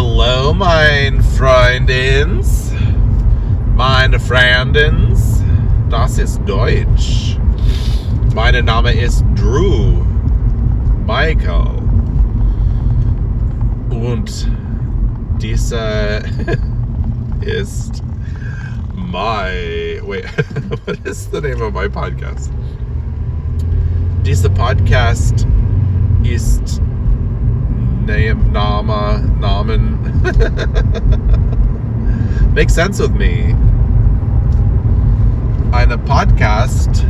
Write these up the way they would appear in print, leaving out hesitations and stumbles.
Hello, mein Freundins. Meine Freundins. Das ist Deutsch. Mein Name ist Drew. Michael. Und dieser ist wait, what is the name of my podcast? Dieser Podcast ist Namen. Makes sense with me. Eine Podcast.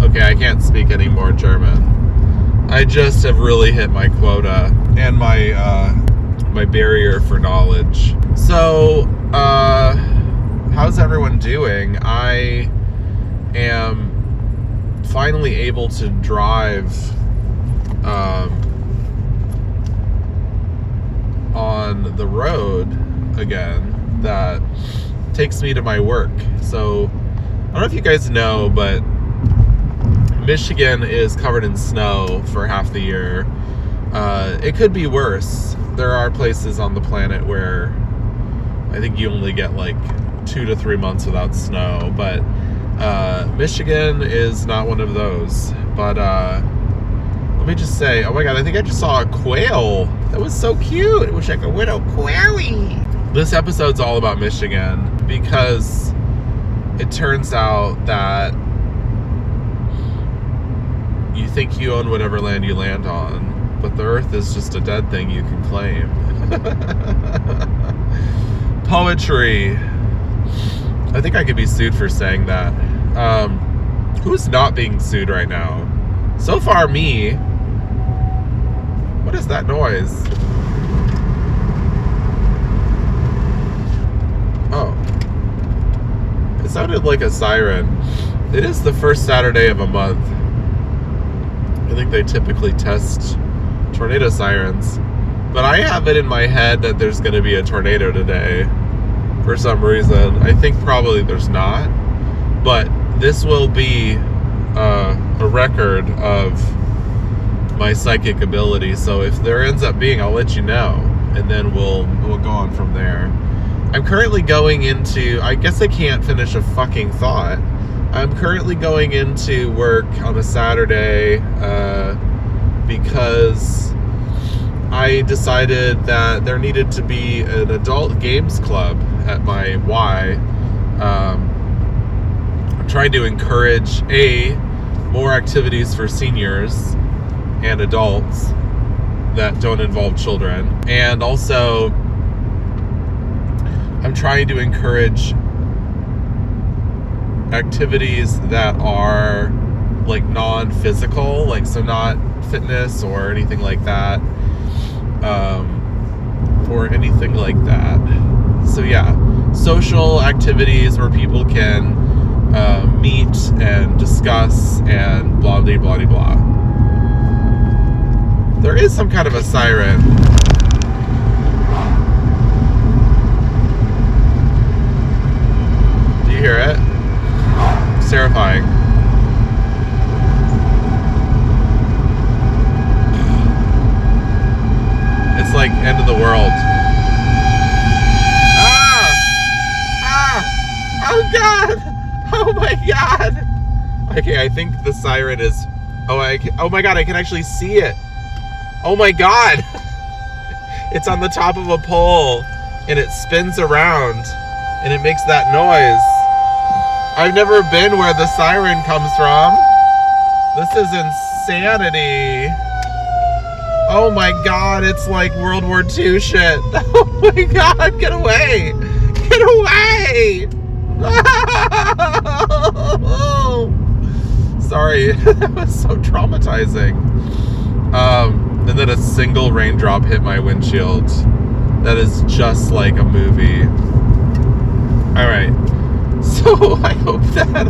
Okay, I can't speak any more German. I just have really hit my quota and my barrier for knowledge. So, how's everyone doing? I am finally able to drive on the road again that takes me to my work. So I don't know if you guys know, but Michigan is covered in snow for half the year. It could be worse. There are places on the planet where I think you only get like 2 to 3 months without snow, but Michigan is not one of those. But let me just say, oh my god, I think I just saw a quail. That was so cute. It was like a little quaily. This episode's all about Michigan because it turns out that you think you own whatever land you land on, but the earth is just a dead thing you can claim. Poetry. I think I could be sued for saying that. Who's not being sued right now? So far, me. What is that noise? Oh. It sounded like a siren. It is the first Saturday of a month. I think they typically test tornado sirens. But I have it in my head that there's going to be a tornado today. For some reason. I think probably there's not. But this will be a record of my psychic ability. So if there ends up being, I'll let you know. And then we'll go on from there. I'm currently going into... I guess I can't finish a fucking thought. I'm currently going into work on a Saturday because I decided that there needed to be an adult games club at my Y. I'm trying to encourage more activities for seniors and adults that don't involve children, and also I'm trying to encourage activities that are like non-physical, like so not fitness or anything like that, so yeah, social activities where people can meet and discuss and blah blah blah blah. There is some kind of a siren. Do you hear it? It's terrifying. It's like end of the world. Oh god! Oh my god! Okay, I think the siren is... Oh my god, I can actually see it! Oh my god! It's on the top of a pole, and it spins around, and it makes that noise. I've never been where the siren comes from. This is insanity. Oh my god, it's like World War II shit. Oh my god, get away! Get away! Sorry, that was so traumatizing. And then a single raindrop hit my windshield. That is just like a movie. Alright, so I hope that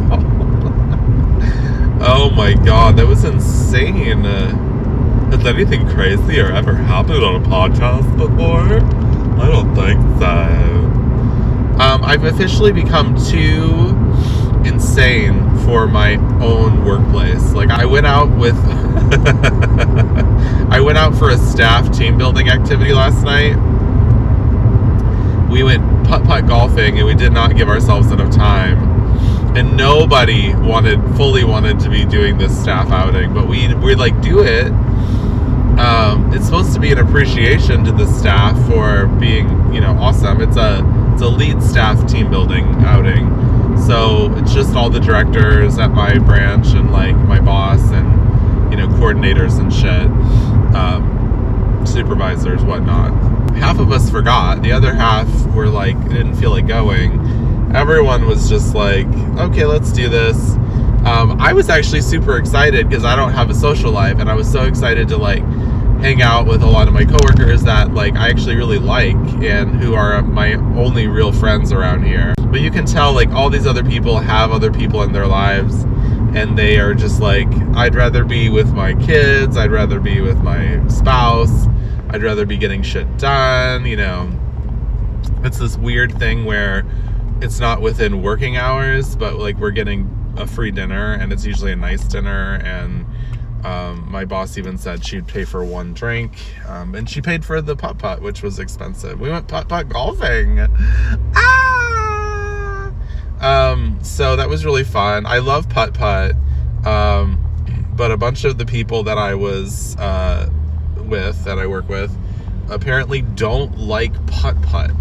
oh my god, that was insane. Has anything crazy or ever happened on a podcast before? I don't think so. I've officially become too insane for my own workplace. Like, I went out for a staff team building activity last night, we went putt-putt golfing, and we did not give ourselves enough time. And nobody fully wanted to be doing this staff outing, but we like, do it. It's supposed to be an appreciation to the staff for being, awesome. It's a lead staff team building outing. So it's just all the directors at my branch and like my boss and, coordinators and shit, supervisors, whatnot. Half of us forgot. The other half were like, didn't feel like going. Everyone was just like, okay, let's do this. I was actually super excited because I don't have a social life, and I was so excited to like hang out with a lot of my coworkers that like I actually really like and who are my only real friends around here. But you can tell like all these other people have other people in their lives, and they are just like, I'd rather be with my kids, I'd rather be with my spouse, I'd rather be getting shit done. It's this weird thing where it's not within working hours, but like we're getting a free dinner, and it's usually a nice dinner. And my boss even said she'd pay for one drink, and she paid for the putt-putt, which was expensive. We went putt-putt golfing. So that was really fun. I love putt-putt, but a bunch of the people that I was that I work with, apparently don't like putt-putt.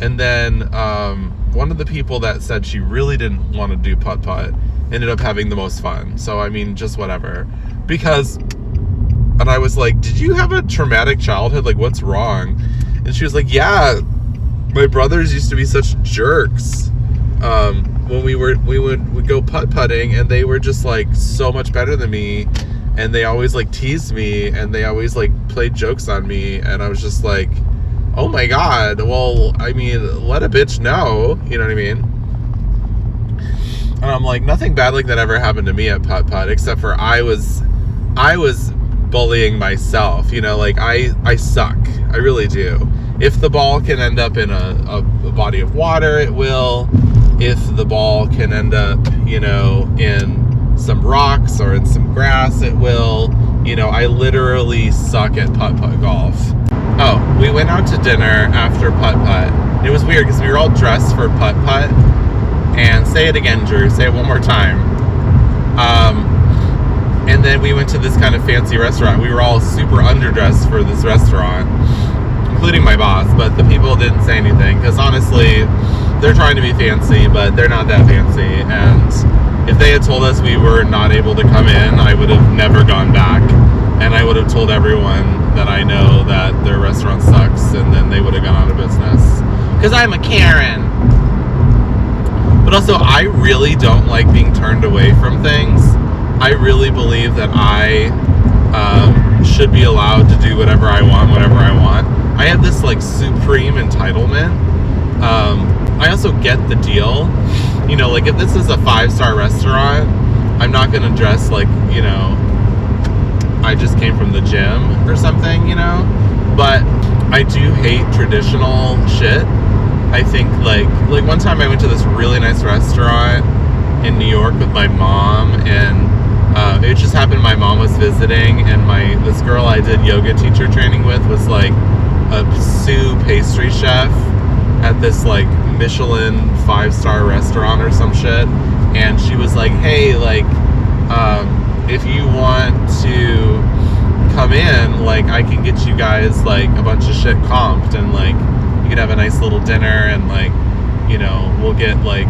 And then one of the people that said she really didn't want to do putt-putt ended up having the most fun. So, I mean, just whatever. And I was like, did you have a traumatic childhood? Like, what's wrong? And she was like, yeah, my brothers used to be such jerks. When we would go putt-putting, and they were just like so much better than me. And they always like teased me, and they always like played jokes on me. And I was just like, oh my God, well, I mean, let a bitch know, you know what I mean? And I'm like, nothing bad like that ever happened to me at putt-putt, except for I was bullying myself, like I suck. I really do. If the ball can end up in a body of water, it will. If the ball can end up, in some rocks or in some grass, it will. I literally suck at putt-putt golf. Oh, we went out to dinner after putt-putt. It was weird because we were all dressed for putt-putt. And say it again, Drew. Say it one more time. And then we went to this kind of fancy restaurant. We were all super underdressed for this restaurant, including my boss. But the people didn't say anything because honestly, they're trying to be fancy, but they're not that fancy. And if they had told us we were not able to come in, I would have never gone back. And I would have told everyone that I know that their restaurant sucks, and then they would have gone out of business. Because I'm a Karen. But also, I really don't like being turned away from things. I really believe that I should be allowed to do whatever I want, whenever I want. I have this like supreme entitlement. I also get the deal. Like if this is a 5-star restaurant, I'm not going to dress like, I just came from the gym or something, But I do hate traditional shit. I think like one time I went to this really nice restaurant in New York with my mom, and it just happened my mom was visiting, and this girl I did yoga teacher training with was like a sous pastry chef at this like Michelin 5-star restaurant or some shit, and she was like, hey, like if you want to come in, like I can get you guys like a bunch of shit comped, and like you could have a nice little dinner, and like we'll get like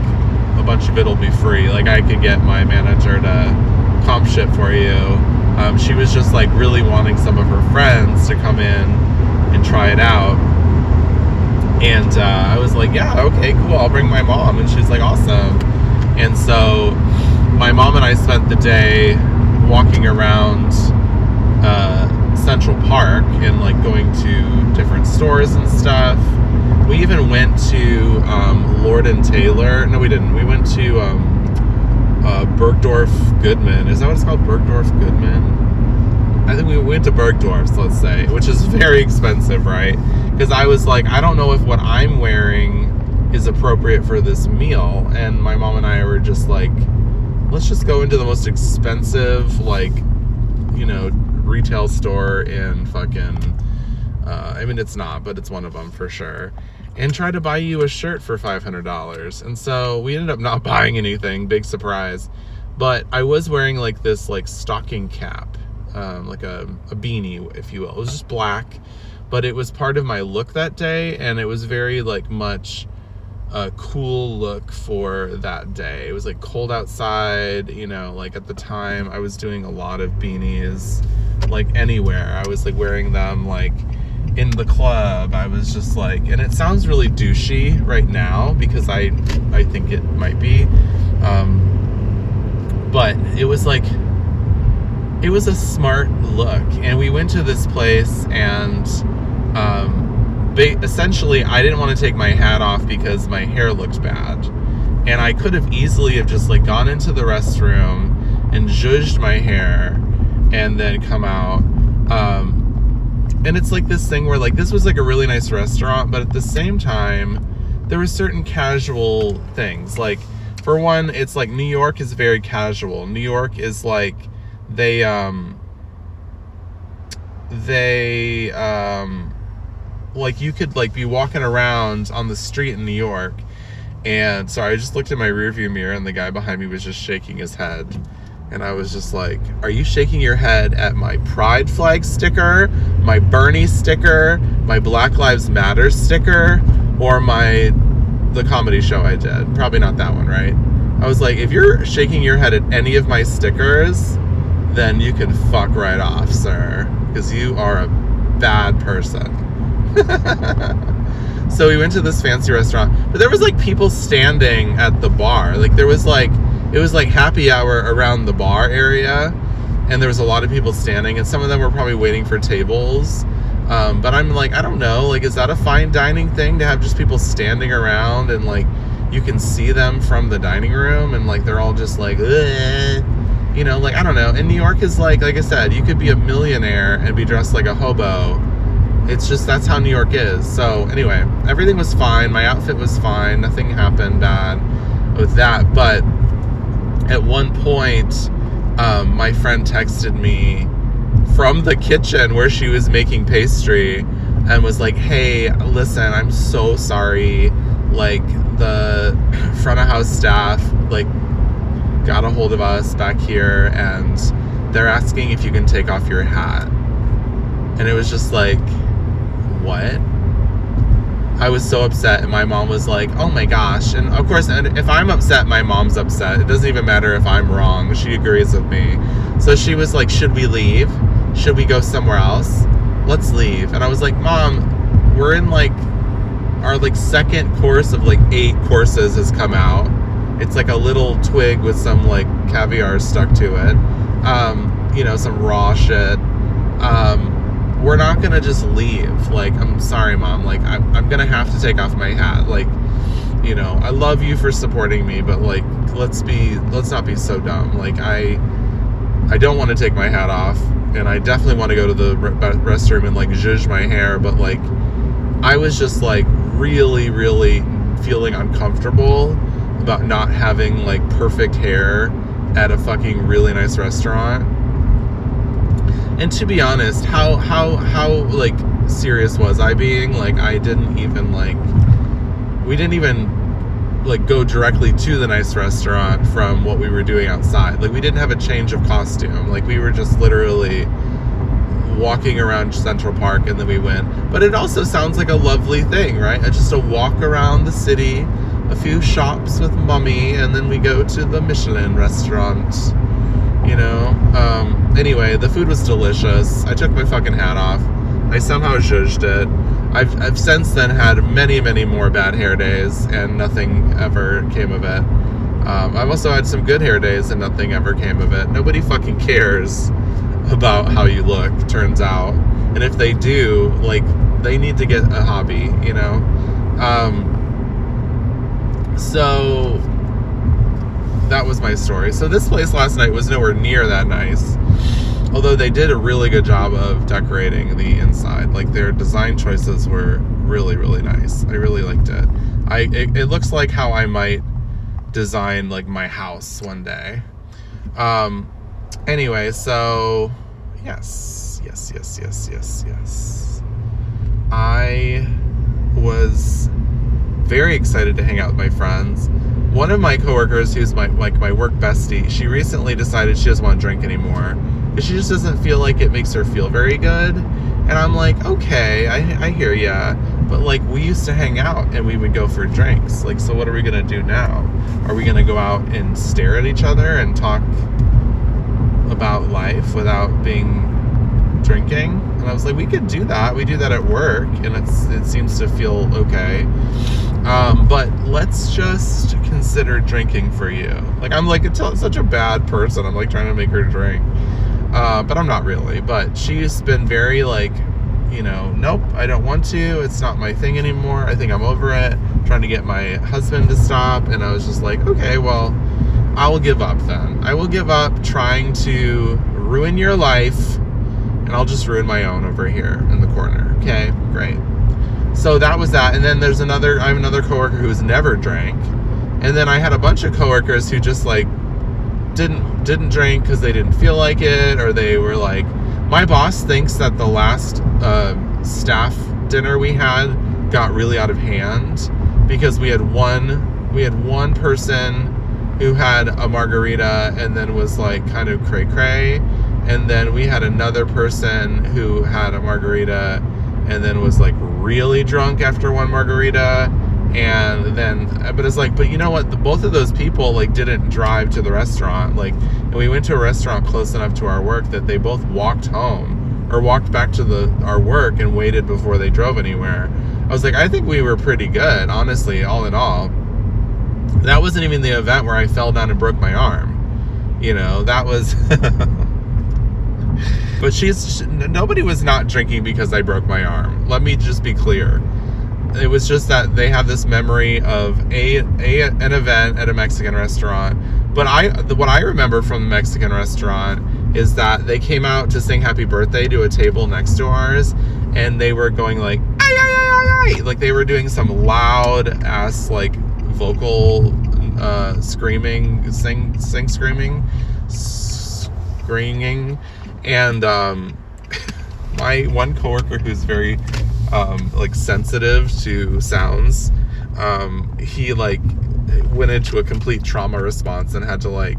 a bunch of it'll be free. Like I could get my manager to comp shit for you. She was just like really wanting some of her friends to come in and try it out, and I was like, yeah, okay, cool, I'll bring my mom. And she's like, awesome. And so my mom and I spent the day walking around Central Park and like going to different stores and stuff. We even went to Lord & Taylor. No, we didn't. We went to Bergdorf Goodman. Is that what it's called? Bergdorf Goodman? I think we went to Bergdorf's, let's say, which is very expensive, right? Because I was like, I don't know if what I'm wearing is appropriate for this meal. And my mom and I were just like, let's just go into the most expensive, like, retail store in fucking I mean, it's not, but it's one of them for sure. And try to buy you a shirt for $500. And so we ended up not buying anything, big surprise. But I was wearing like this like stocking cap, like a beanie, if you will. It was just black, but it was part of my look that day, and it was very like much a cool look for that day. It was like cold outside, you know, like at the time I was doing a lot of beanies, like anywhere. I was like wearing them like in the club. I was just like, and it sounds really douchey right now because I think it might be, but it was like, it was a smart look. And we went to this place, and essentially I didn't want to take my hat off because my hair looked bad, and I could have easily have just like gone into the restroom and zhuzhed my hair and then come out. And it's like this thing where like, this was like a really nice restaurant, but at the same time there were certain casual things. Like, for one, it's like New York is very casual. New York is like, they like, you could like be walking around on the street in New York, and sorry, I just looked at my rearview mirror and the guy behind me was just shaking his head, and I was just like, are you shaking your head at my Pride flag sticker, my Bernie sticker, my Black Lives Matter sticker, or the comedy show I did? Probably not that one, right? I was like, if you're shaking your head at any of my stickers, then you can fuck right off, sir, because you are a bad person. So we went to this fancy restaurant, but there was like people standing at the bar. Like, there was like, it was like happy hour around the bar area, and there was a lot of people standing, and some of them were probably waiting for tables. But I'm like, I don't know, like, is that a fine dining thing to have just people standing around and like you can see them from the dining room, and like they're all just like, you know, like, I don't know. And New York is like I said, you could be a millionaire and be dressed like a hobo. It's just, that's how New York is. So anyway, everything was fine. My outfit was fine. Nothing happened bad with that. But at one point, my friend texted me from the kitchen where she was making pastry and was like, hey, listen, I'm so sorry. Like, the front of house staff, like, got a hold of us back here, and they're asking if you can take off your hat. And it was just like, what? I was so upset, and my mom was like, oh my gosh. And of course, and if I'm upset, my mom's upset. It doesn't even matter if I'm wrong. She agrees with me. So she was like, should we leave? Should we go somewhere else? Let's leave. And I was like, Mom, we're in like our like second course of like 8 courses has come out. It's like a little twig with some like caviar stuck to it. You know, some raw shit. We're not gonna just leave. Like, I'm sorry, Mom. Like, I'm gonna have to take off my hat. Like, you know, I love you for supporting me, but like, let's not be so dumb. Like, I don't want to take my hat off, and I definitely want to go to the restroom and like zhuzh my hair, but like, I was just like really, really feeling uncomfortable about not having like perfect hair at a fucking really nice restaurant. And to be honest, how like serious was I being? Like, we didn't even like go directly to the nice restaurant from what we were doing outside. Like, we didn't have a change of costume. Like, we were just literally walking around Central Park, and then we went. But it also sounds like a lovely thing, right? Just a walk around the city, a few shops with Mummy, and then we go to the Michelin restaurant, you know? Anyway, the food was delicious. I took my fucking hat off. I somehow zhuzhed it. I've since then had many, many more bad hair days, and nothing ever came of it. I've also had some good hair days, and nothing ever came of it. Nobody fucking cares about how you look, turns out. And if they do, like, they need to get a hobby, you know? So that was my story. So this place last night was nowhere near that nice, although they did a really good job of decorating the inside. Like, their design choices were really, really nice. I really liked it. It looks like how I might design like my house one day. Anyway, so yes. I was very excited to hang out with my friends. One of my coworkers, who's my work bestie, she recently decided she doesn't want to drink anymore because she just doesn't feel like it makes her feel very good. And I'm like, okay, I hear ya, but like, we used to hang out and we would go for drinks. Like, so what are we gonna do now? Are we gonna go out and stare at each other and talk about life without being drinking? And I was like, we could do that. We do that at work, and it seems to feel okay. But let's just consider drinking for you. Like, I'm like such a bad person. I'm like trying to make her drink, but I'm not really. But she's been very like, nope, I don't want to. It's not my thing anymore. I think I'm over it. Trying to get my husband to stop, and I was just like, okay, well, I will give up then. I will give up trying to ruin your life, and I'll just ruin my own over here in the corner. Okay, great. So that was that. And then I have another coworker who's never drank. And then I had a bunch of coworkers who just like didn't drink because they didn't feel like it, or they were like, my boss thinks that the last staff dinner we had got really out of hand because we had one person who had a margarita and then was like kind of cray cray, and then we had another person who had a margarita and then was like really drunk after one margarita. And then, but it's like, but you know what? Both of those people like didn't drive to the restaurant. Like, and we went to a restaurant close enough to our work that they both walked home or walked back to our work and waited before they drove anywhere. I was like, I think we were pretty good, honestly, all in all. That wasn't even the event where I fell down and broke my arm. That was... But nobody was not drinking because I broke my arm. Let me just be clear. It was just that they have this memory of an event at a Mexican restaurant. But what I remember from the Mexican restaurant is that they came out to sing happy birthday to a table next to ours, and they were going like, ay, ay, ay, ay, ay. Like they were doing some loud ass like vocal screaming, screaming. And my one coworker who's very like sensitive to sounds, he like went into a complete trauma response and had to like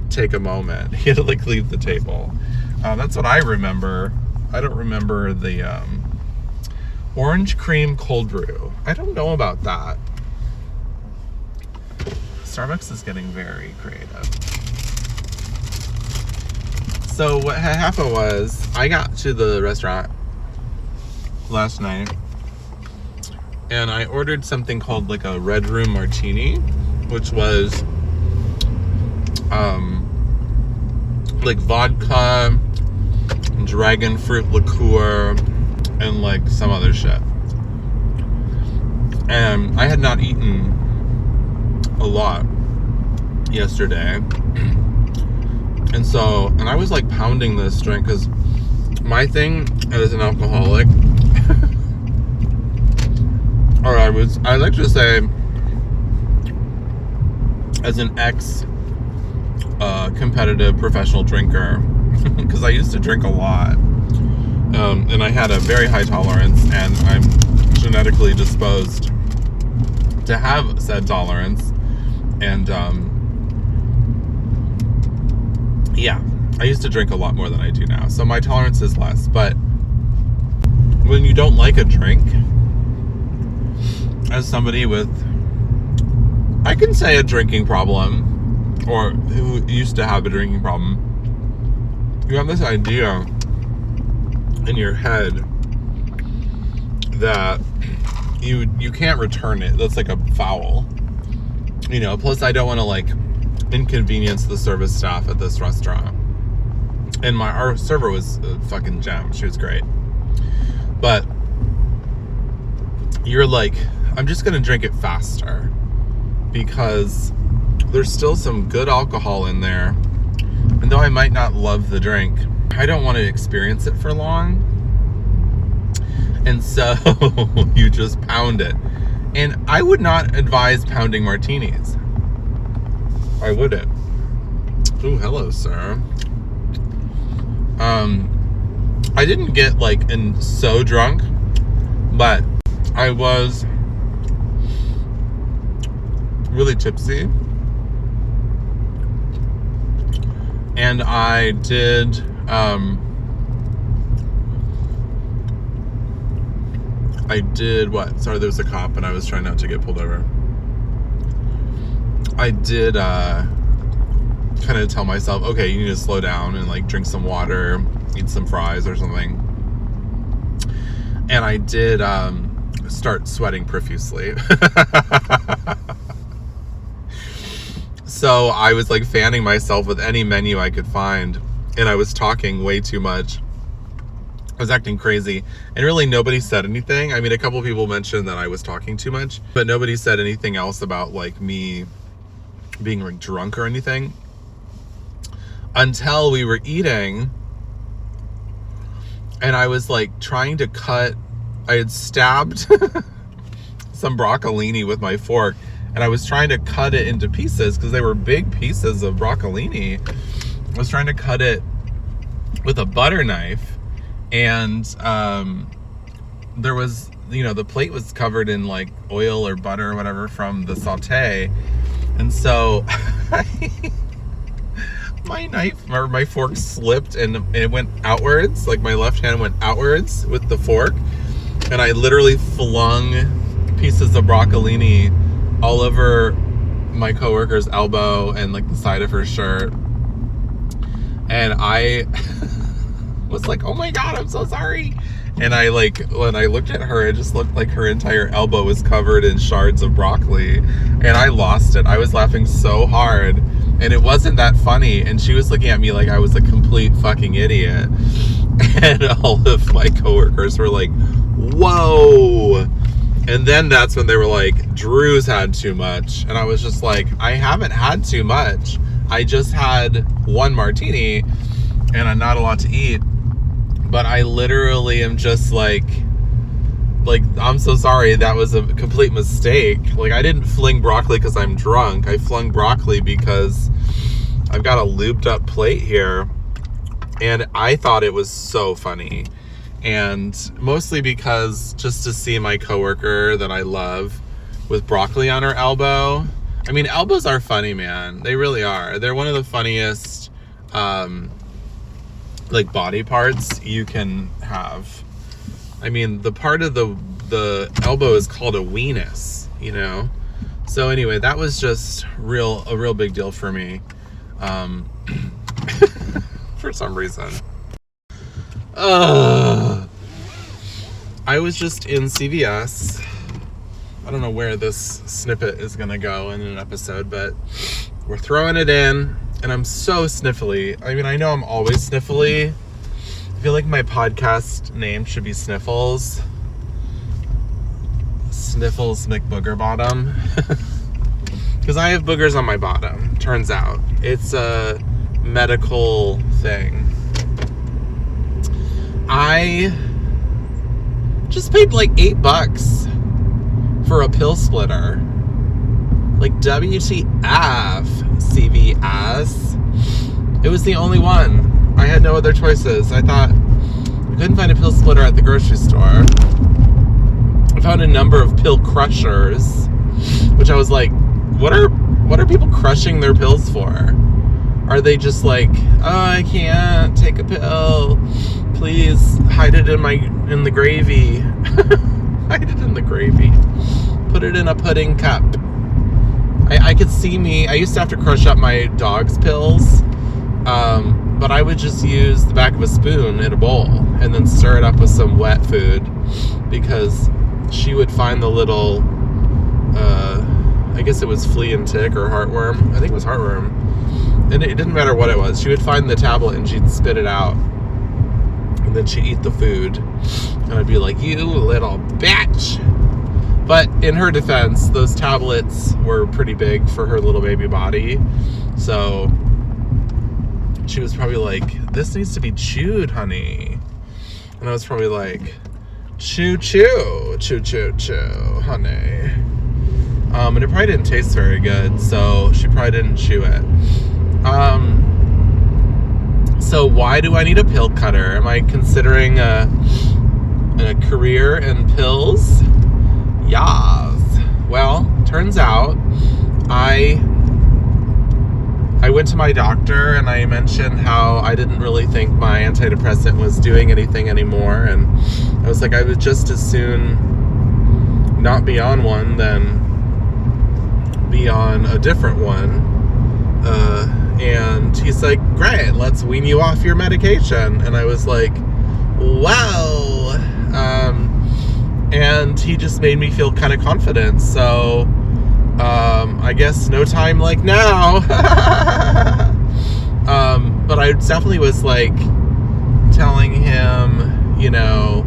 take a moment. He had to like leave the table. That's what I remember. I don't remember the orange cream cold brew. I don't know about that. Starbucks is getting very creative. So what happened was, I got to the restaurant last night and I ordered something called like a Red Room Martini, which was like vodka, dragon fruit liqueur, and like some other shit. And I had not eaten a lot yesterday. And I was like pounding this drink because my thing as an alcoholic, or I like to say as an competitive professional drinker, because I used to drink a lot, and I had a very high tolerance, and I'm genetically disposed to have said tolerance, and yeah, I used to drink a lot more than I do now, so my tolerance is less. But when you don't like a drink, as somebody with, I can say, a drinking problem, or who used to have a drinking problem, you have this idea in your head that you can't return it. That's like a foul, plus I don't want to like inconvenience the service staff at this restaurant, and our server was a fucking gem. She was great, but you're like, I'm just gonna drink it faster because there's still some good alcohol in there, and though I might not love the drink, I don't want to experience it for long, and so you just pound it. And I would not advise pounding martinis. I wouldn't. Oh, hello, sir. I didn't get like so drunk, But I was really tipsy, and I did what? Sorry, there was a cop and I was trying not to get pulled over. I did kind of tell myself, okay, you need to slow down and like drink some water, eat some fries or something. And I did start sweating profusely. So I was like fanning myself with any menu I could find, and I was talking way too much. I was acting crazy, and really nobody said anything. I mean, a couple people mentioned that I was talking too much, but nobody said anything else about like me being like drunk or anything until we were eating, and I was like trying to cut. I had stabbed some broccolini with my fork, and I was trying to cut it into pieces because they were big pieces of broccolini. I was trying to cut it with a butter knife, and there was, you know, the plate was covered in like oil or butter or whatever from the saute, and so my knife or my fork slipped and it went outwards. Like my left hand went outwards with the fork, and I literally flung pieces of broccolini all over my coworker's elbow and like the side of her shirt. And I was like, oh my God, I'm so sorry. And I like, when I looked at her, it just looked like her entire elbow was covered in shards of broccoli. And I lost it. I was laughing so hard, and it wasn't that funny. And she was looking at me like I was a complete fucking idiot. And all of my coworkers were like, whoa. And then that's when they were like, Drew's had too much. And I was just like, I haven't had too much. I just had one martini and I'm not allowed to eat. But I literally am just like, I'm so sorry. That was a complete mistake. Like, I didn't fling broccoli because I'm drunk. I flung broccoli because I've got a lubed up plate here. And I thought it was so funny. And mostly because just to see my coworker that I love with broccoli on her elbow. I mean, elbows are funny, man. They really are. They're one of the funniest, like body parts you can have. I mean, the part of the elbow is called a weenus, you know? So anyway, that was just a real big deal for me. For some reason. I was just in CVS. I don't know where this snippet is gonna go in an episode, but we're throwing it in, and I'm so sniffly. I mean, I know I'm always sniffly. I feel like my podcast name should be Sniffles. Sniffles McBoogerbottom. Because I have boogers on my bottom, turns out. It's a medical thing. I just paid like $8 for a pill splitter. Like, WTF, CVS. It was the only one. I had no other choices. I thought I couldn't find a pill splitter at the grocery store. I found a number of pill crushers, which I was like, what are people crushing their pills for? Are they just like, oh, I can't take a pill. Please hide it in the gravy. Hide it in the gravy. Put it in a pudding cup. I could see me. I used to have to crush up my dog's pills, but I would just use the back of a spoon in a bowl and then stir it up with some wet food, because she would find the little, I guess it was flea and tick or heartworm. I think it was heartworm. And it didn't matter what it was. She would find the tablet and she'd spit it out. And then she'd eat the food. And I'd be like, you little bitch. But in her defense, those tablets were pretty big for her little baby body. So she was probably like, this needs to be chewed, honey. And I was probably like, chew, chew, chew, chew, chew, honey. And it probably didn't taste very good, so she probably didn't chew it. So why do I need a pill cutter? Am I considering a a career in pills? Yas. Well, turns out I went to my doctor and I mentioned how I didn't really think my antidepressant was doing anything anymore, and I was like, I would just as soon not be on one than be on a different one. And he's like, great, let's wean you off your medication. And I was like, wow. And he just made me feel kind of confident. So I guess no time like now. But I definitely was like telling him, you know,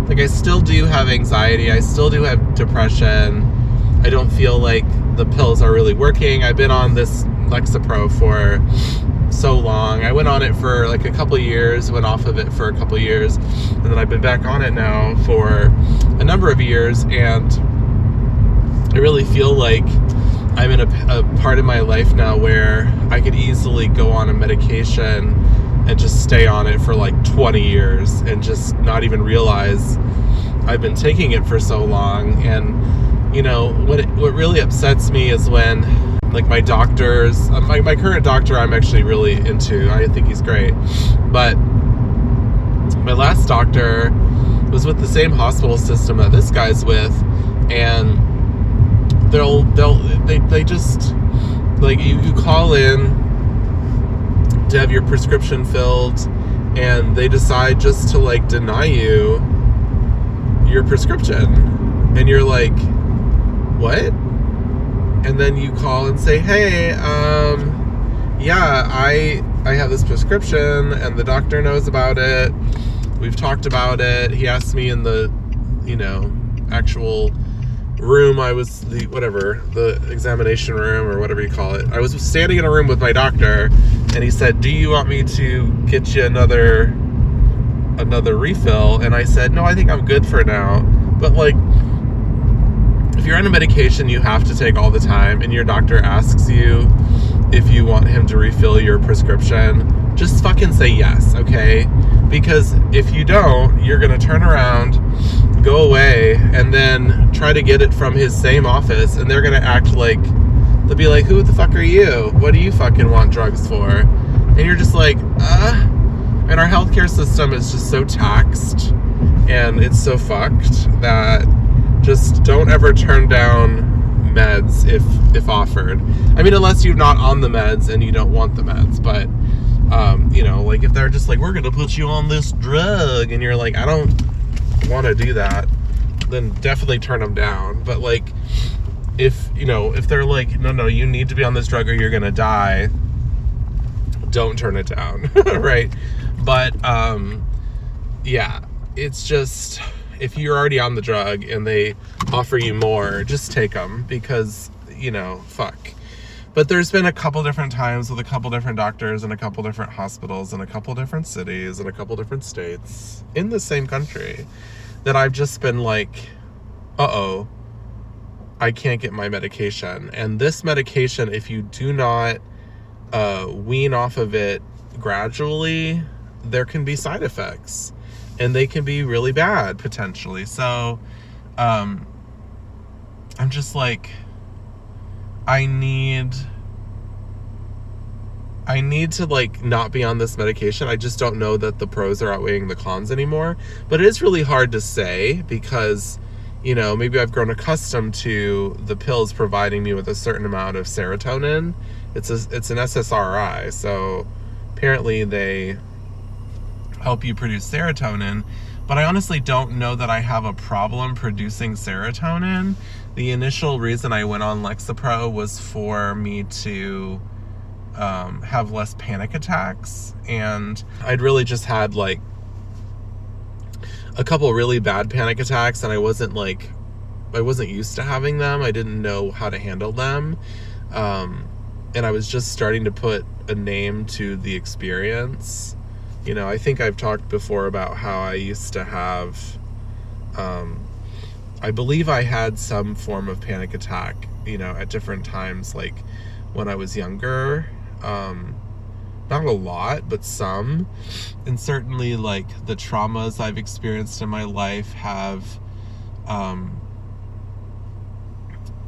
like I still do have anxiety, I still do have depression. I don't feel like the pills are really working. I've been on this Lexapro for so long. I went on it for like a couple of years, went off of it for a couple of years, and then I've been back on it now for a number of years, and I really feel like I'm in a part of my life now where I could easily go on a medication and just stay on it for like 20 years and just not even realize I've been taking it for so long. And you know, what really upsets me is when like my doctors, my current doctor I'm actually really into. I think he's great. But my last doctor was with the same hospital system that this guy's with, and they just like you call in to have your prescription filled, and they decide just to like deny you your prescription, and you're like, what? And then you call and say, hey, yeah, I have this prescription and the doctor knows about it. We've talked about it. He asked me in the, you know, actual room, the examination room or whatever you call it. I was standing in a room with my doctor, and he said, do you want me to get you another refill? And I said, no, I think I'm good for now. But like, if you're on a medication you have to take all the time, and your doctor asks you if you want him to refill your prescription, just fucking say yes, okay? Because if you don't, you're gonna turn around, go away, and then try to get it from his same office, and they're gonna act like, they'll be like, who the fuck are you? What do you fucking want drugs for? And you're just like, And our healthcare system is just so taxed, and it's so fucked that just don't ever turn down meds if offered. I mean, unless you're not on the meds and you don't want the meds. But, you know, like if they're just like, we're going to put you on this drug, and you're like, I don't want to do that, then definitely turn them down. But like, if they're like, no, you need to be on this drug or you're going to die, don't turn it down. Right? But, yeah, it's just, if you're already on the drug and they offer you more, just take them, because, you know, fuck. But there's been a couple different times with a couple different doctors and a couple different hospitals in a couple different cities and a couple different states in the same country that I've just been like, I can't get my medication. And this medication, if you do not wean off of it gradually, there can be side effects. And they can be really bad, potentially. So, I'm just like, I need to, like, not be on this medication. I just don't know that the pros are outweighing the cons anymore. But it is really hard to say, because, you know, maybe I've grown accustomed to the pills providing me with a certain amount of serotonin. It's an SSRI, so apparently they help you produce serotonin, but I honestly don't know that I have a problem producing serotonin. The initial reason I went on Lexapro was for me to have less panic attacks, and I'd really just had like a couple really bad panic attacks, and I wasn't used to having them. I didn't know how to handle them, and I was just starting to put a name to the experience. You know, I think I've talked before about how I used to have, I believe I had some form of panic attack, you know, at different times, like when I was younger. not a lot, but some. And certainly, like, the traumas I've experienced in my life have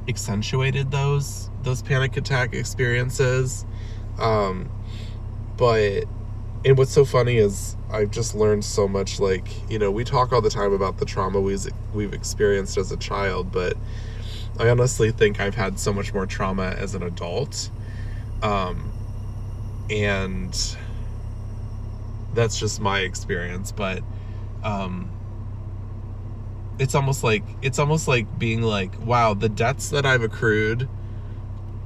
accentuated those panic attack experiences. But and what's so funny is I've just learned so much. Like, we talk all the time about the trauma we've experienced as a child, but I honestly think I've had so much more trauma as an adult. And that's just my experience. But it's almost like being like, wow, the debts that I've accrued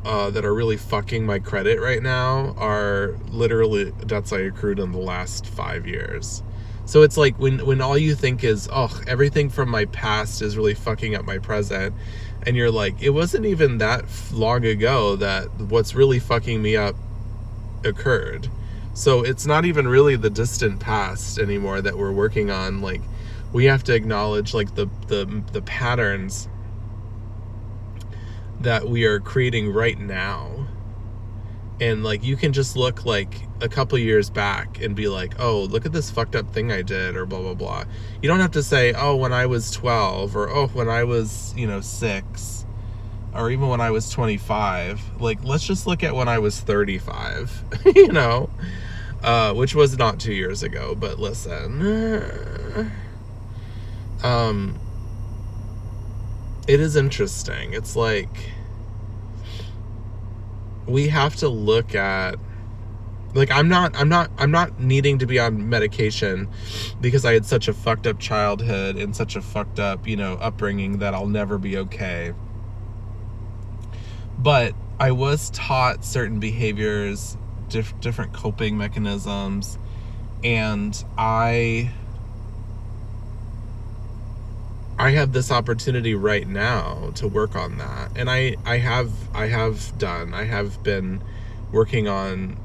that are really fucking my credit right now are literally debts I accrued in the last 5 years. So it's like when all you think is, oh, everything from my past is really fucking up my present, and you're like, it wasn't even that long ago that what's really fucking me up occurred. So it's not even really the distant past anymore that we're working on. Like, we have to acknowledge, like, the patterns that we are creating right now. And, like, you can just look, like, a couple years back and be like, oh, look at this fucked up thing I did, or blah, blah, blah. You don't have to say, oh, when I was 12, or, oh, when I was, 6, or even when I was 25. Like, let's just look at when I was 35, which was not 2 years ago, but listen. It is interesting. It's like, we have to look at, like, I'm not needing to be on medication because I had such a fucked up childhood and such a fucked up, upbringing that I'll never be okay. But I was taught certain behaviors, different coping mechanisms, and I have this opportunity right now to work on that. And I have been working on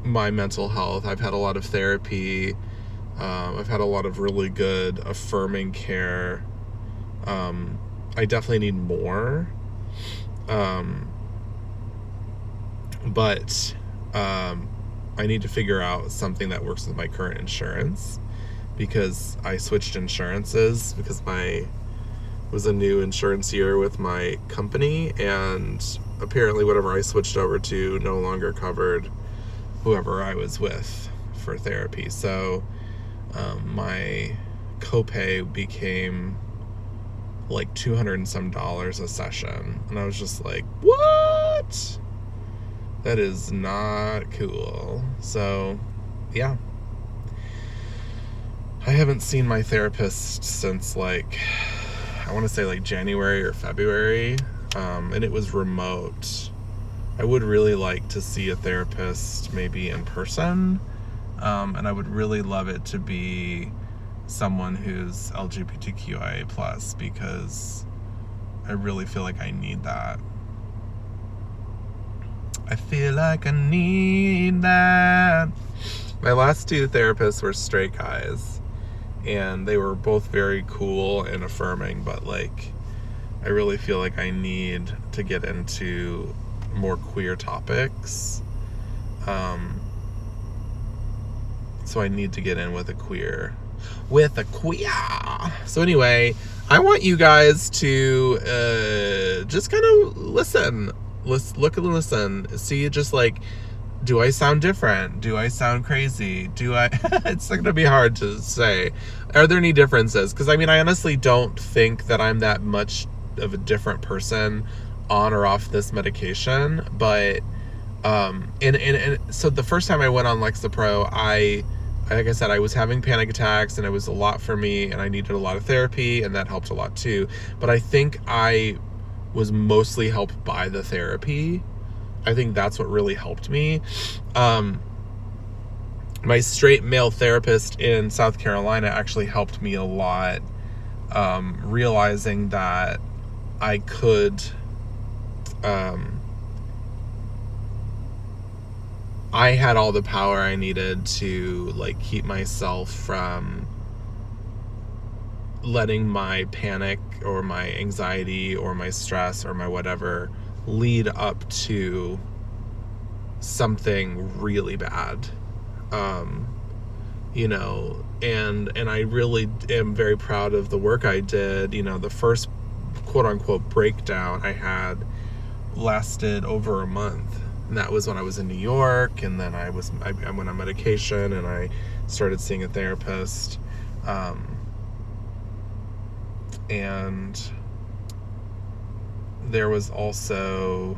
my mental health. I've had a lot of therapy. I've had a lot of really good affirming care. I definitely need more. But I need to figure out something that works with my current insurance, because I switched insurances because it was a new insurance year with my company, and apparently whatever I switched over to no longer covered whoever I was with for therapy. So my copay became like $200 and some a session, and I was just like, what? That is not cool. So yeah, I haven't seen my therapist since, like, I want to say like January or February, and it was remote. I would really like to see a therapist maybe in person, and I would really love it to be someone who's LGBTQIA+, because I really feel like I need that. I feel like I need that. My last 2 therapists were straight guys, and they were both very cool and affirming, but, like, I really feel like I need to get into more queer topics. So I need to get in with a queer. So anyway, I want you guys to just kind of listen. Look and listen. See, just like, do I sound different? Do I sound crazy? It's going to be hard to say. Are there any differences? Because, I mean, I honestly don't think that I'm that much of a different person on or off this medication. But, and so the first time I went on Lexapro, like I said, I was having panic attacks, and it was a lot for me, and I needed a lot of therapy, and that helped a lot too. But I think I was mostly helped by the therapy. I think that's what really helped me. My straight male therapist in South Carolina actually helped me a lot, realizing that I could, I had all the power I needed to, like, keep myself from letting my panic or my anxiety or my stress or my whatever lead up to something really bad. You know, and I really am very proud of the work I did. You know, the first quote unquote breakdown I had lasted over a month. And that was when I was in New York, and then I went on medication, and I started seeing a therapist. And there was also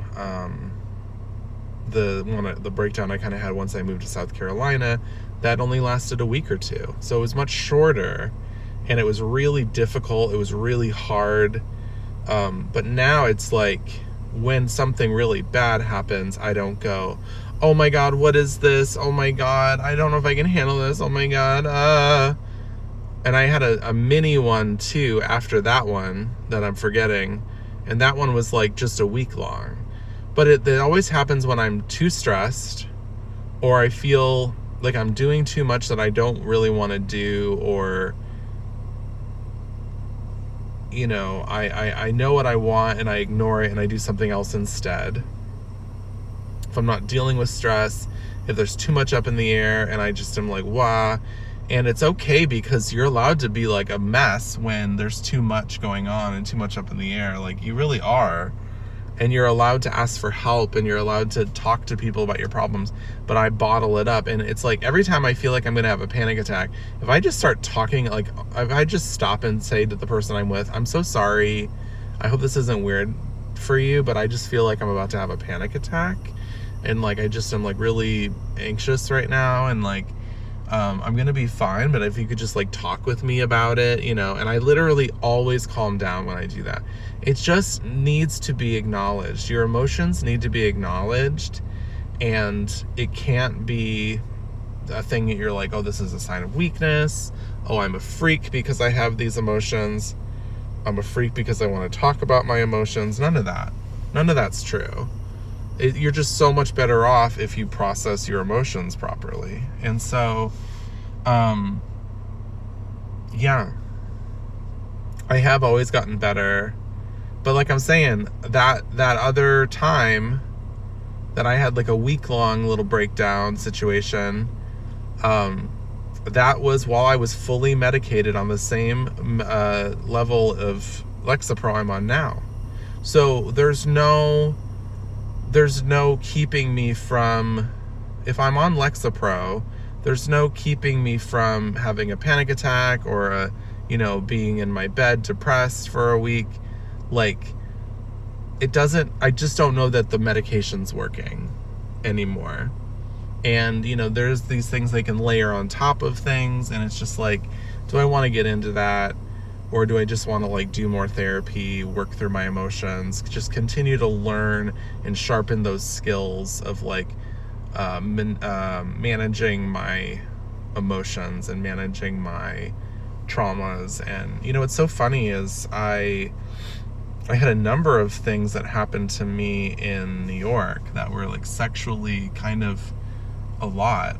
the breakdown I kind of had once I moved to South Carolina. That only lasted a week or two. So it was much shorter, and it was really difficult. It was really hard. But now it's like, when something really bad happens, I don't go, oh my God, what is this? Oh my God, I don't know if I can handle this. Oh my God. And I had a mini one too after that one that I'm forgetting. And that one was like just a week long. But it always happens when I'm too stressed, or I feel like I'm doing too much that I don't really want to do, or, you know, I know what I want and I ignore it and I do something else instead. If I'm not dealing with stress, if there's too much up in the air and I just am like, wah. And it's okay, because you're allowed to be like a mess when there's too much going on and too much up in the air. Like, you really are. And you're allowed to ask for help, and you're allowed to talk to people about your problems. But I bottle it up, and it's like every time I feel like I'm going to have a panic attack, if I just start talking, like if I just stop and say to the person I'm with, I'm so sorry, I hope this isn't weird for you, but I just feel like I'm about to have a panic attack, and like I just am like really anxious right now, and like I'm gonna be fine, but if you could just like talk with me about it, you know. And I literally always calm down when I do that. It just needs to be acknowledged. Your emotions need to be acknowledged, and it can't be a thing that you're like, oh, this is a sign of weakness. Oh, I'm a freak because I have these emotions. I'm a freak because I want to talk about my emotions. None of that. None of that's true. You're just so much better off if you process your emotions properly. And so, yeah, I have always gotten better. But like I'm saying, that other time that I had like a week-long little breakdown situation, that was while I was fully medicated on the same level of Lexapro I'm on now. So there's no keeping me from, if I'm on Lexapro, there's no keeping me from having a panic attack or being in my bed depressed for a week. Like, I just don't know that the medication's working anymore. And, there's these things they can layer on top of things, and it's just like, do I want to get into that? Or do I just want to like do more therapy, work through my emotions, just continue to learn and sharpen those skills of like managing my emotions and managing my traumas. And what's so funny is I had a number of things that happened to me in New York that were like sexually kind of a lot.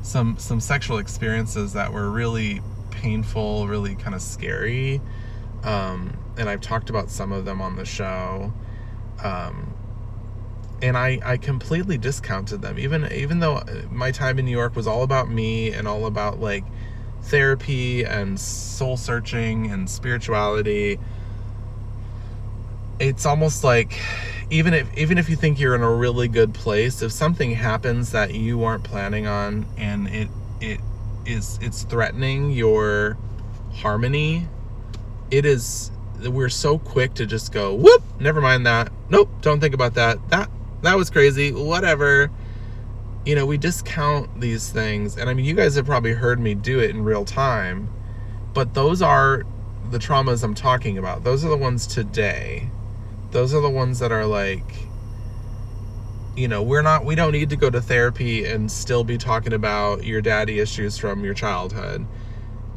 Some sexual experiences that were really painful, really kind of scary. And I've talked about some of them on the show. And I completely discounted them, even though my time in New York was all about me and all about like therapy and soul searching and spirituality. It's almost like even if you think you're in a really good place, if something happens that you aren't planning on and it's threatening your harmony, we're so quick to just go, whoop, never mind that. Nope, don't think about that. That was crazy. Whatever. We discount these things. And I mean, you guys have probably heard me do it in real time, but those are the traumas I'm talking about. Those are the ones today. Those are the ones that are like, we don't need to go to therapy and still be talking about your daddy issues from your childhood.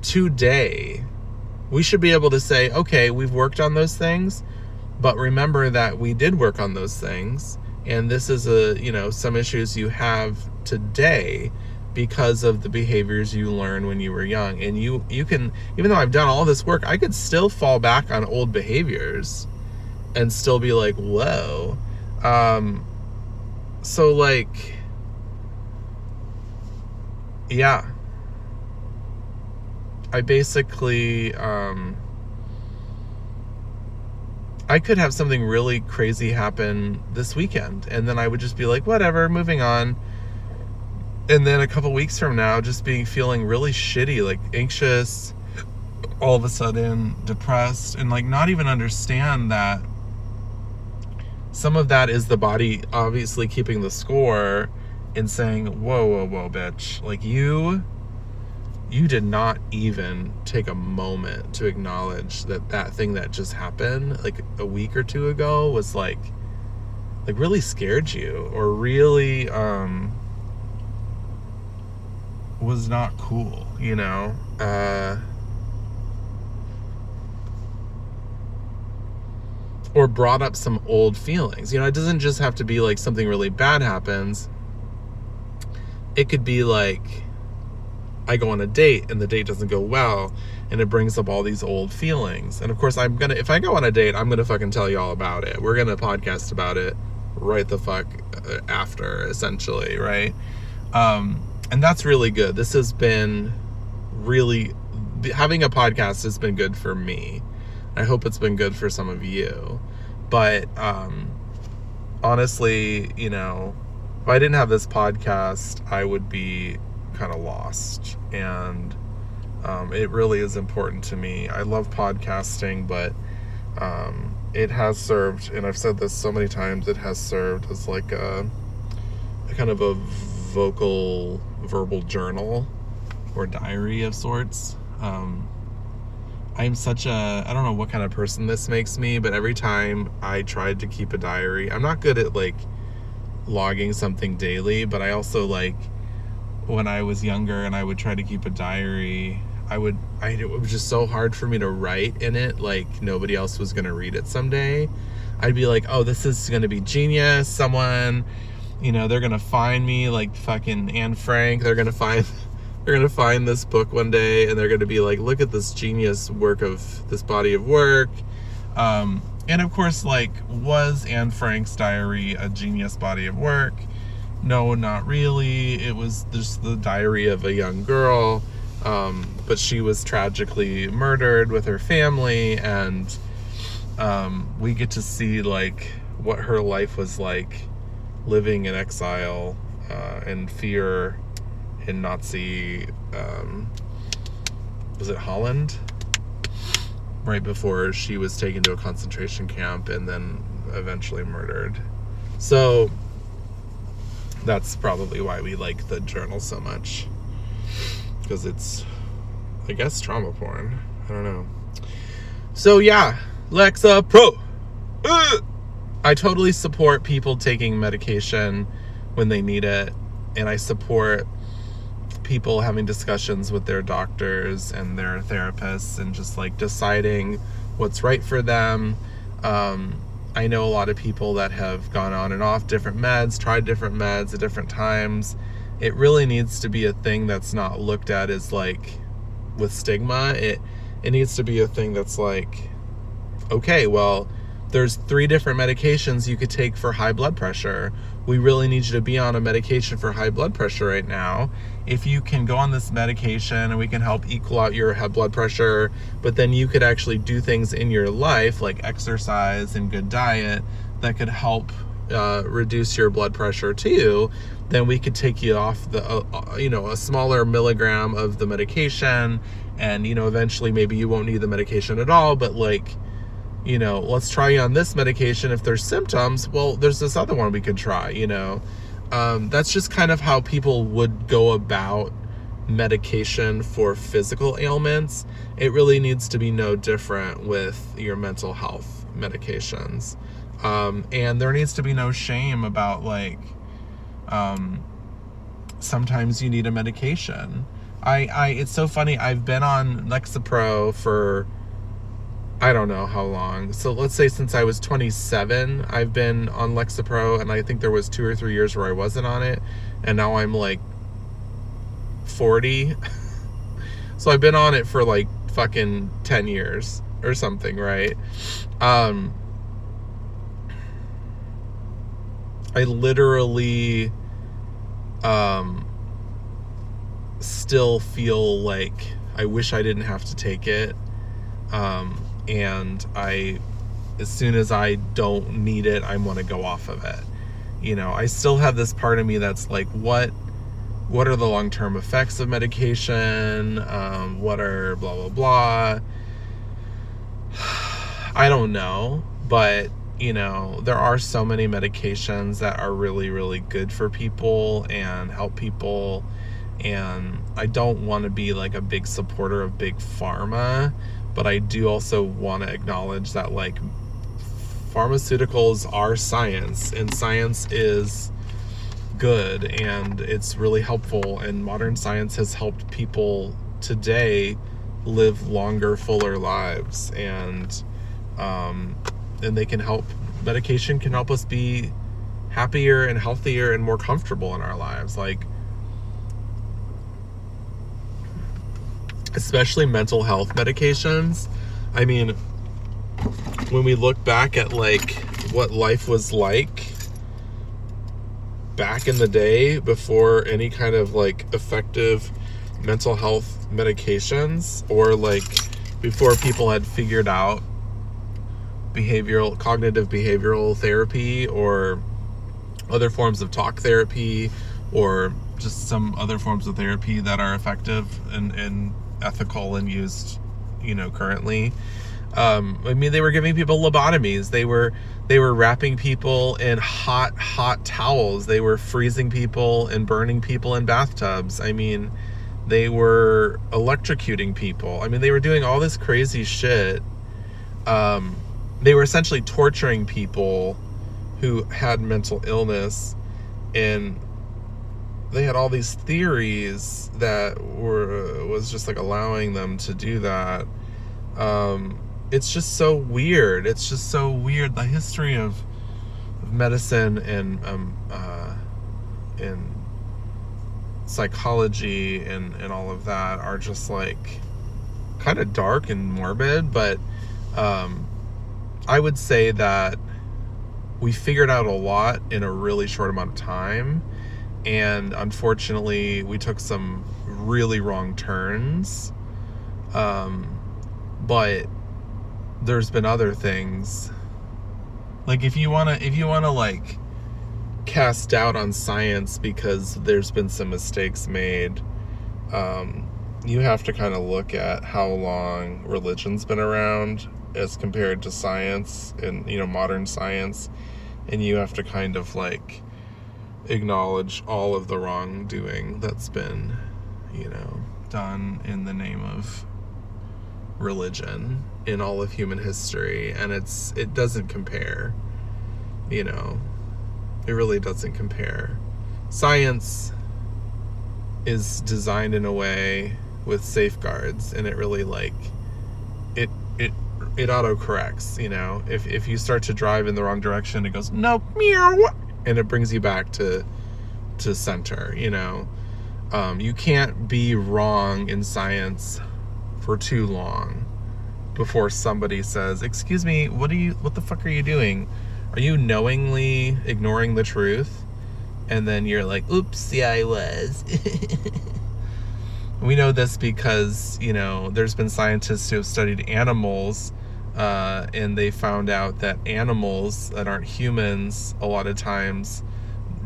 Today, we should be able to say, okay, we've worked on those things, but remember that we did work on those things. And this is some issues you have today because of the behaviors you learned when you were young. And you can, even though I've done all this work, I could still fall back on old behaviors. and still be like, whoa. So like, yeah, I basically, I could have something really crazy happen this weekend, and then I would just be like, whatever, moving on. And then a couple weeks from now, just feeling really shitty, like anxious, all of a sudden depressed, and like not even understand that some of that is the body obviously keeping the score and saying, whoa, bitch, like you did not even take a moment to acknowledge that thing that just happened like a week or two ago was like really scared you, or really was not cool, you know? Or brought up some old feelings. You know, it doesn't just have to be like something really bad happens. It could be like I go on a date and the date doesn't go well, and it brings up all these old feelings. And of course, if I go on a date, I'm gonna fucking tell you all about it. We're gonna podcast about it right the fuck after, essentially, right? And that's really good. This has been really, having a podcast has been good for me. I hope it's been good for some of you. But honestly, you know, if I didn't have this podcast, I would be kind of lost. And it really is important to me. I love podcasting, but it has served, and I've said this so many times, it has served as like a kind of a verbal journal or diary of sorts. I'm such I don't know what kind of person this makes me, but every time I tried to keep a diary, I'm not good at like logging something daily, but I also like, when I was younger and I would try to keep a diary, it was just so hard for me to write in it like nobody else was going to read it someday. I'd be like, oh, this is going to be genius. Someone, you know, they're going to find me like fucking Anne Frank. They're going to find this book one day, and they're going to be like, look at this genius work of this body of work. And of course, like, was Anne Frank's diary a genius body of work? No, not really. It was just the diary of a young girl. But she was tragically murdered with her family, and we get to see like what her life was like living in exile and fear in Nazi, was it Holland? Right before she was taken to a concentration camp and then eventually murdered. So that's probably why we like the journal so much, because it's, I guess, trauma porn. I don't know. So yeah, Lexapro. I totally support people taking medication when they need it, and I support people having discussions with their doctors and their therapists and just like deciding what's right for them. I know a lot of people that have gone on and off different meds, tried different meds at different times. It really needs to be a thing that's not looked at as like with stigma. It needs to be a thing that's like, okay, well, there's 3 different medications you could take for high blood pressure. We really need you to be on a medication for high blood pressure right now. If you can go on this medication and we can help equal out your blood pressure, but then you could actually do things in your life like exercise and good diet that could help reduce your blood pressure too, then we could take you off the, a smaller milligram of the medication, and, eventually maybe you won't need the medication at all, but like, let's try you on this medication. If there's symptoms, well, there's this other one we could try, That's just kind of how people would go about medication for physical ailments. It really needs to be no different with your mental health medications. And there needs to be no shame about like, sometimes you need a medication. It's so funny. I've been on Lexapro for, I don't know how long. So let's say since I was 27, I've been on Lexapro, and I think there was 2 or 3 years where I wasn't on it, and now I'm like 40. So I've been on it for like fucking 10 years or something, right? I literally still feel like I wish I didn't have to take it. And as soon as I don't need it, I want to go off of it. You know, I still have this part of me that's like, what are the long-term effects of medication? What are blah, blah, blah. I don't know, but you know, there are so many medications that are really, really good for people and help people. And I don't want to be like a big supporter of big pharma, but I do also want to acknowledge that like pharmaceuticals are science, and science is good, and it's really helpful, and modern science has helped people today live longer, fuller lives, and they can help. Medication can help us be happier and healthier and more comfortable in our lives, like especially mental health medications. I mean, when we look back at like what life was like back in the day before any kind of like effective mental health medications, or like before people had figured out cognitive behavioral therapy or other forms of talk therapy, or just some other forms of therapy that are effective and ethical and used, you know, currently. I mean, they were giving people lobotomies. They were wrapping people in hot towels. They were freezing people and burning people in bathtubs. I mean, they were electrocuting people. I mean, they were doing all this crazy shit. They were essentially torturing people who had mental illness, and they had all these theories that was just like allowing them to do that. It's just so weird. It's just so weird. The history of medicine and psychology and all of that are just like kind of dark and morbid, but I would say that we figured out a lot in a really short amount of time, and unfortunately we took some really wrong turns, but there's been other things. Like if you want to like cast doubt on science because there's been some mistakes made, you have to kind of look at how long religion's been around as compared to science and, you know, modern science, and you have to kind of like acknowledge all of the wrongdoing that's been, you know, done in the name of religion in all of human history, and it doesn't compare, you know. It really doesn't compare. Science is designed in a way with safeguards, and it really like it auto-corrects, you know. If you start to drive in the wrong direction, it goes nope, meow, and it brings you back to center, you know. You can't be wrong in science for too long before somebody says, excuse me, what the fuck are you doing? Are you knowingly ignoring the truth? And then you're like, oops, yeah, I was. We know this because, you know, there's been scientists who have studied animals, and they found out that animals that aren't humans a lot of times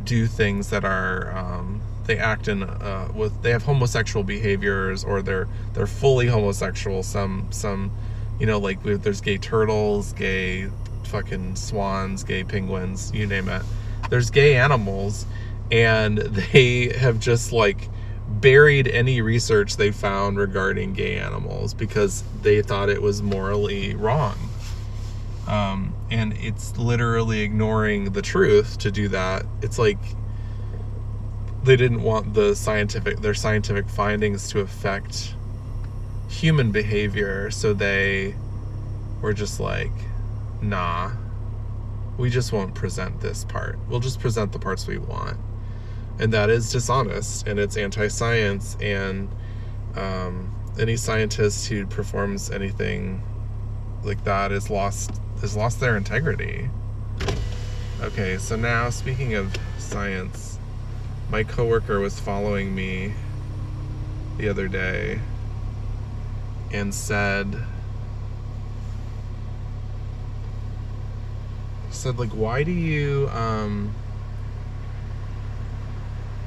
do things that are, they act in, they have homosexual behaviors, or they're fully homosexual. Some, you know, like there's gay turtles, gay fucking swans, gay penguins, you name it. There's gay animals, and they have just like buried any research they found regarding gay animals because they thought it was morally wrong. And it's literally ignoring the truth to do that. It's like they didn't want their scientific findings to affect human behavior, so they were just like, nah, we just won't present this part. We'll just present the parts we want. And that is dishonest, and it's anti-science, and any scientist who performs anything like that has lost their integrity. Okay, so now speaking of science, my coworker was following me the other day and said like, why do you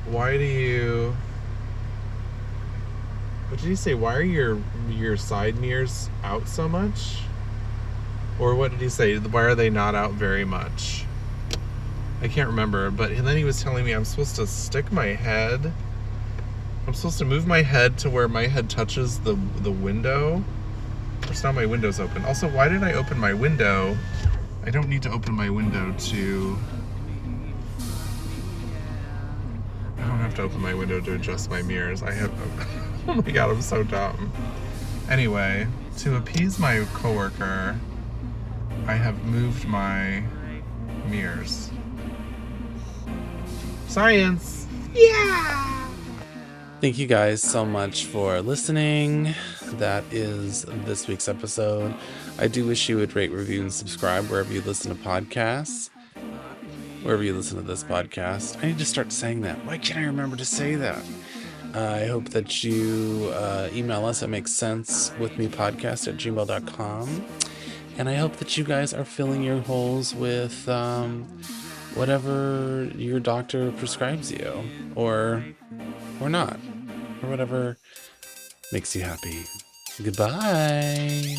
what did he say? Why are your side mirrors out so much? Or what did he say? Why are they not out very much? I can't remember, but then he was telling me I'm supposed to I'm supposed to move my head to where my head touches the window. It's not, my window's open. Also, why did I open my window? I don't need to open my window to... I don't have to open my window to adjust my mirrors. I have... Oh my god, I'm so dumb. Anyway, to appease my coworker, I have moved my mirrors. Science! Yeah! Thank you guys so much for listening. That is this week's episode. I do wish you would rate, review, and subscribe wherever you listen to podcasts. Wherever you listen to this podcast. I need to start saying that. Why can't I remember to say that? I hope that you email us at makesensewithmepodcast@gmail.com. And I hope that you guys are filling your holes with whatever your doctor prescribes you, or not, or whatever makes you happy. Goodbye.